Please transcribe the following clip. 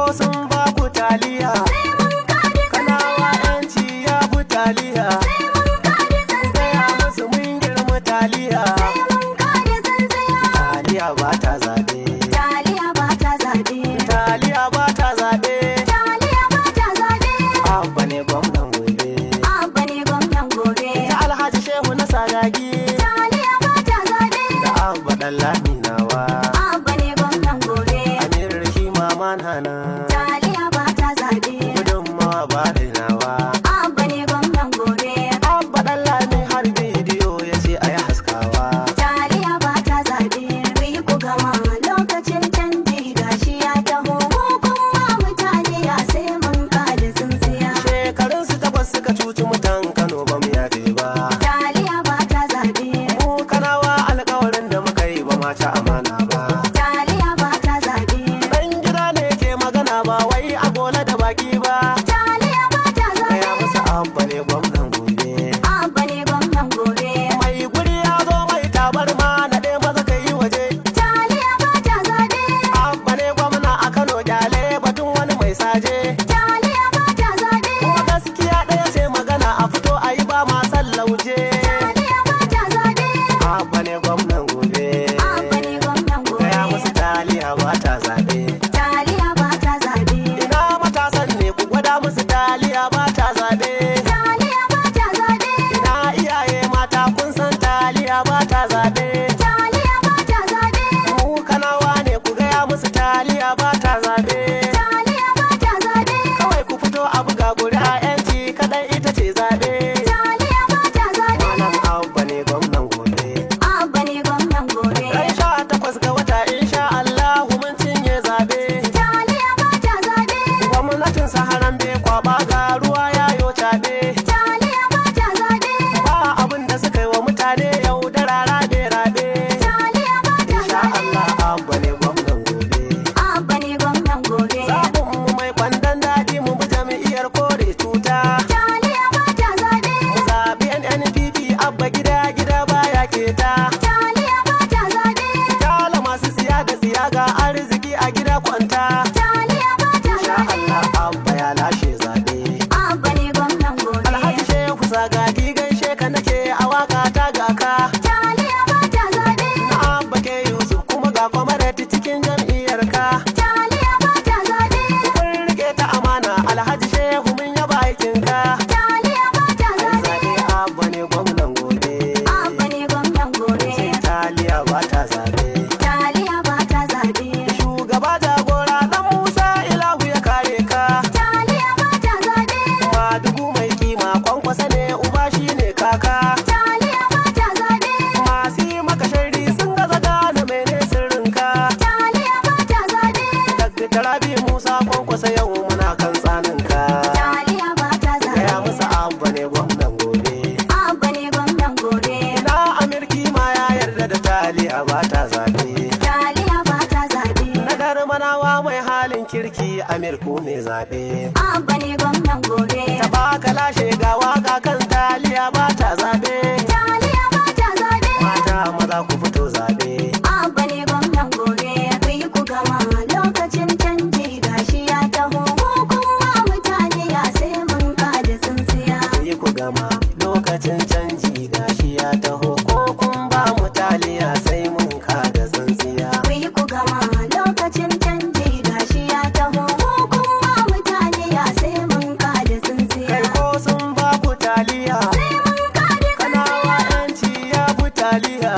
ko sun ba ku taliya, Kanawa yanci ya fi taliya, gaya musu mun girma taliya. Taliya ba ta zaɓe, taliya ba ta zaɓe, Abba ne gwamnan gobe, ta Alhaji Shehu na Sagagi, da Abba ɗan Laminawa, Amir shi mama nana, gudunmawa ba rainawa. Abba ɗan Lami har bidiyo ya ce a yi haskawa. Shekarunsu takwas suka cuci mutan Kano ba mu yafe ba. Mu Kanawa alƙawarin da muka yi ba ma ci amana ba. Ɗan gida ne ke magana ba wai a gola da baki ba. Gaya musu Abba ne gwamnan gobe. Mai guri ya zo mai tabarma na ɗaya maza ka yi waje. Abba ne gwamna a Kano kyale batun wani mai saje. Ko gaskiya ɗaya ce magana a fito a yi ba ma san lauje. Abba ne gwamnan gobe. Gaya musu taliya ba ta zaɓe. Ina matasan ne ku gwada musu taliya ba ta zaɓe. Ina iyaye mata kun san taliya ba ta zaɓe. Mu Kanawa ne ku gaya musu taliya ba ta zaɓe. Kawai ku fito a buga ƙuri'a yanci kaɗai ita ce zaɓe. Malam Abba ne gwamnan gobe. Ran 18 ga wata insha Allahu mun cinye zaɓe. Gwamnatin Saharan bai kwaba ga ruwa yayo caɓe. Ba abin da suka yi wa mutane yau da rabe-rabe. Insha Allah Abba ne gwamnan gobe. Zaɓin mu mai kwandon daɗi mu bi jam'iyyar kore cuta. Mu zaɓi NNPP Abba gida baya keta. Kyala masu siya da siya ga arziki a gida kwanta. Insha Allah Abba ya lashe zaɓe. Alhaji Shehu Sagagi gaishe ka nake a waka ta gaka. Na Abba ke Yusuf kuma ga kwamarati cikin jam'iyyar ka. Kun rike ta amana Alhaji Shehu mun yaba aikin ka. Zaɓe Abba ne gwamnan gobe. Sai taliya ba ta zaɓe. Shugaba jagora ɗan Musa Ilahu ya kare ka. Madugu mai kima kwankwasa ne uba shi ne kaka. Masu yi maka sharri sun gaza gane mene sirrinka. Dakta Rabi Musa kwankwasa yau muna kan tsaninka. Gaya musu Abba ne gwamnan gobe. Ina Amirki ma ya yarda da taliya ba ta zaɓe. Na Darmanawa mai halin kirki Amirku ne zaɓe. Ta baka lashe ga waka kan taliya ba ta zaɓe. Mata maza ku fito zaɓe. Yi ku gama lokacin canji gashi ya taho ko kun ba mu taliya sai mun kada tsintsiya. Kai ko sun ba ku taliya, Kanawa yanci ya fi taliya.